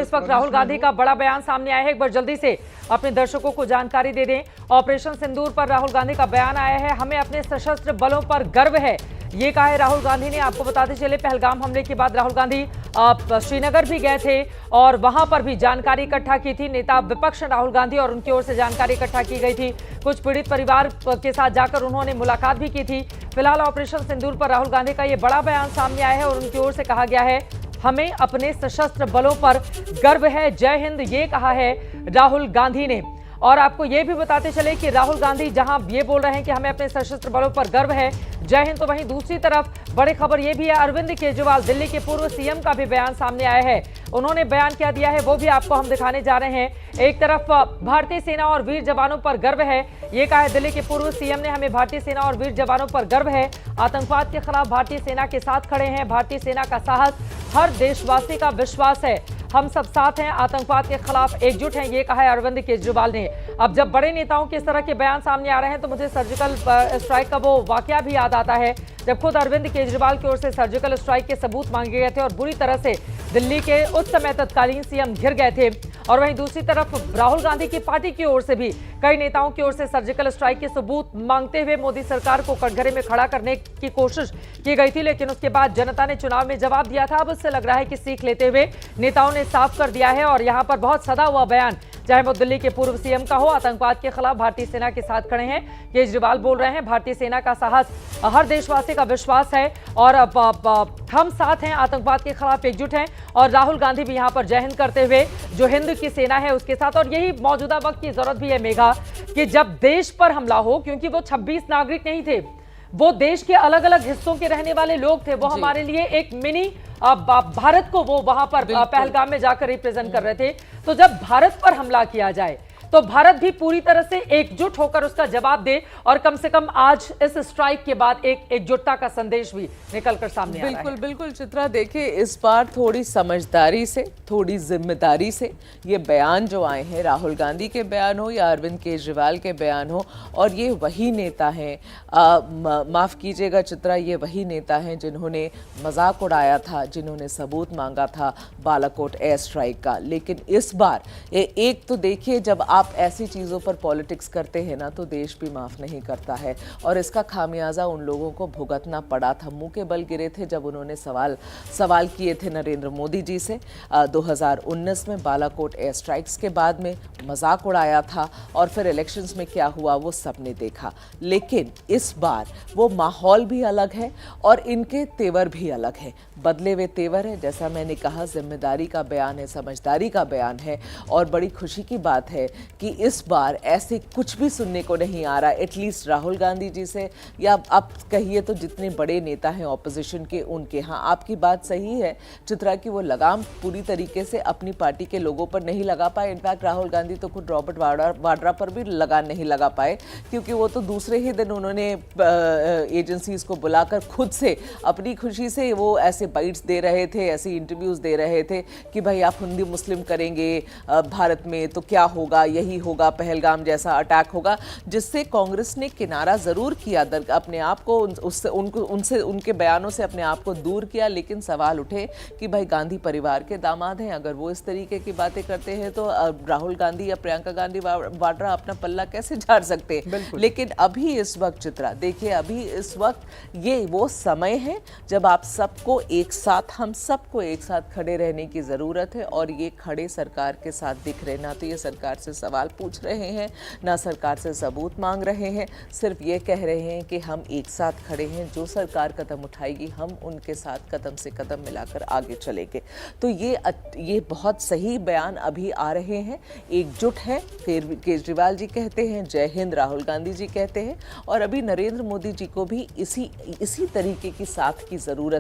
में इस वक्त राहुल गांधी का बड़ा बयान सामने आया है। एक बार जल्दी से अपने दर्शकों को जानकारी दे दें। ऑपरेशन सिंदूर पर राहुल गांधी का बयान आया है। हमें अपने सशस्त्र बलों पर गर्व है, ये कहा है राहुल गांधी ने। आपको बताते चले, पहलगाम हमले के बाद राहुल गांधी श्रीनगर भी गए थे और वहां पर भी जानकारी इकट्ठा की थी। नेता विपक्ष राहुल गांधी और उनकी ओर से जानकारी इकट्ठा की गई थी। कुछ पीड़ित परिवार के साथ जाकर उन्होंने मुलाकात भी की थी। फिलहाल ऑपरेशन सिंदूर पर राहुल गांधी का ये बड़ा बयान सामने आया है और उनकी ओर से कहा गया है, हमें अपने सशस्त्र बलों पर गर्व है, जय हिंद, ये कहा है राहुल गांधी ने। और आपको ये भी बताते चले कि राहुल गांधी जहां ये बोल रहे हैं कि हमें अपने सशस्त्र बलों पर गर्व है, जय हिंद, तो वहीं दूसरी तरफ बड़ी खबर ये भी है, अरविंद केजरीवाल दिल्ली के पूर्व सीएम का भी बयान सामने आया है। उन्होंने बयान क्या दिया है वो भी आपको हम दिखाने जा रहे हैं। एक तरफ भारतीय सेना और वीर जवानों पर गर्व है, ये कहा है दिल्ली के पूर्व सीएम ने, हमें भारतीय सेना और वीर जवानों पर गर्व है। आतंकवाद के खिलाफ भारतीय सेना के साथ खड़े हैं। भारतीय सेना का साहस हर देशवासी का विश्वास है, हम सब साथ हैं, आतंकवाद के खिलाफ एकजुट हैं, ये कहा है अरविंद केजरीवाल ने। अब जब बड़े नेताओं के इस तरह के बयान सामने आ रहे हैं तो मुझे सर्जिकल स्ट्राइक का वो वाकया भी याद आता है, जब खुद अरविंद केजरीवाल की ओर से सर्जिकल स्ट्राइक के सबूत मांगे गए थे और बुरी तरह से दिल्ली के उस समय तत्कालीन सीएम घिर गए थे। और वहीं दूसरी तरफ राहुल गांधी की पार्टी की ओर से भी कई नेताओं की ओर से सर्जिकल स्ट्राइक के सबूत मांगते हुए मोदी सरकार को कटघरे में खड़ा करने की कोशिश की गई थी, लेकिन उसके बाद जनता ने चुनाव में जवाब दिया था। अब उससे लग रहा है कि सीख लेते हुए नेताओं ने साफ कर दिया है और यहां पर बहुत सदा हुआ बयान, चाहे वो दिल्ली के पूर्व सीएम का हो, आतंकवाद के खिलाफ भारतीय सेना के साथ खड़े हैं। केजरीवाल बोल रहे हैं भारतीय सेना का साहस हर देशवासी का विश्वास है और हम साथ हैं, आतंकवाद के खिलाफ एकजुट हैं। और राहुल गांधी भी यहां पर जय हिंद करते हुए जो हिंद की सेना है उसके साथ, और यही मौजूदा वक्त की जरूरत भी है मेघा, कि जब देश पर हमला हो, क्योंकि वो 26 नागरिक नहीं थे, वो देश के अलग अलग हिस्सों के रहने वाले लोग थे, वो हमारे लिए एक मिनी भारत को वो वहां पर पहलगाम में जाकर रिप्रेजेंट कर रहे थे। तो जब भारत पर हमला किया जाए तो भारत भी पूरी तरह से एकजुट होकर उसका जवाब दे, और कम से कम आज इस स्ट्राइक के बाद एक एकजुटता का संदेश भी निकलकर सामने आ रहा है। बिल्कुल बिल्कुल चित्रा, देखिए इस बार थोड़ी समझदारी से, थोड़ी जिम्मेदारी से ये बयान जो आए हैं, राहुल गांधी के बयान हो या अरविंद केजरीवाल के बयान हो, और ये वही नेता हैं, माफ कीजिएगा चित्रा, ये वही नेता हैं जिन्होंने मजाक उड़ाया था, जिन्होंने सबूत मांगा था बालाकोट एयर स्ट्राइक का। लेकिन इस बार एक तो देखिए, जब आप ऐसी चीज़ों पर पॉलिटिक्स करते हैं ना तो देश भी माफ़ नहीं करता है, और इसका खामियाजा उन लोगों को भुगतना पड़ा था। मुंह के बल गिरे थे जब उन्होंने सवाल किए थे नरेंद्र मोदी जी से 2019 में बालाकोट एयर स्ट्राइक्स के बाद में, मजाक उड़ाया था, और फिर इलेक्शंस में क्या हुआ वो सबने देखा। लेकिन इस बार वो माहौल भी अलग है और इनके तेवर भी अलग है, बदले हुए तेवर है। जैसा मैंने कहा, जिम्मेदारी का बयान है, समझदारी का बयान है, और बड़ी खुशी की बात है कि इस बार ऐसे कुछ भी सुनने को नहीं आ रहा, एटलीस्ट राहुल गांधी जी से, या आप कहिए तो जितने बड़े नेता हैं ऑपोजिशन के, उनके। हाँ, आपकी बात सही है चित्रा कि वो लगाम पूरी तरीके से अपनी पार्टी के लोगों पर नहीं लगा पाए। इनफैक्ट राहुल गांधी तो खुद रॉबर्ट वाड्रा पर भी लगाम नहीं लगा पाए, क्योंकि वो तो दूसरे ही दिन उन्होंने एजेंसीज को बुलाकर खुद से अपनी खुशी से वो ऐसे बाइट्स दे रहे थे, ऐसी इंटरव्यूज़ दे रहे थे कि भाई आप हिंदू मुस्लिम करेंगे भारत में तो क्या होगा, यही होगा, पहलगाम जैसा अटैक होगा, जिससे कांग्रेस ने किनारा जरूर किया, अपने आप को उनसे उनके बयानों से अपने आप को दूर किया। लेकिन सवाल उठे कि भाई गांधी परिवार के दामाद हैं, अगर वो इस तरीके की बातें करते हैं तो राहुल गांधी या प्रियंका गांधी वाड्रा अपना पल्ला कैसे झाड़ सकते हैं। लेकिन अभी इस वक्त चित्रा देखिए, अभी इस वक्त ये वो समय है जब आप सबको एक साथ, हम सबको एक साथ खड़े रहने की जरूरत है। और ये खड़े सरकार के साथ दिख रहे, ना तो ये सरकार से सवाल पूछ रहे हैं, ना सरकार से सबूत मांग रहे हैं, सिर्फ ये कह रहे हैं कि हम एक साथ खड़े हैं, जो सरकार कदम उठाएगी हम उनके साथ कदम से कदम मिलाकर आगे चलेंगे। तो ये बहुत सही बयान अभी आ रहे हैं, एकजुट हैं। केजरीवाल जी कहते हैं जय हिंद, राहुल गांधी जी कहते हैं, और अभी नरेंद्र मोदी जी को भी इसी तरीके की साथ की जरूरत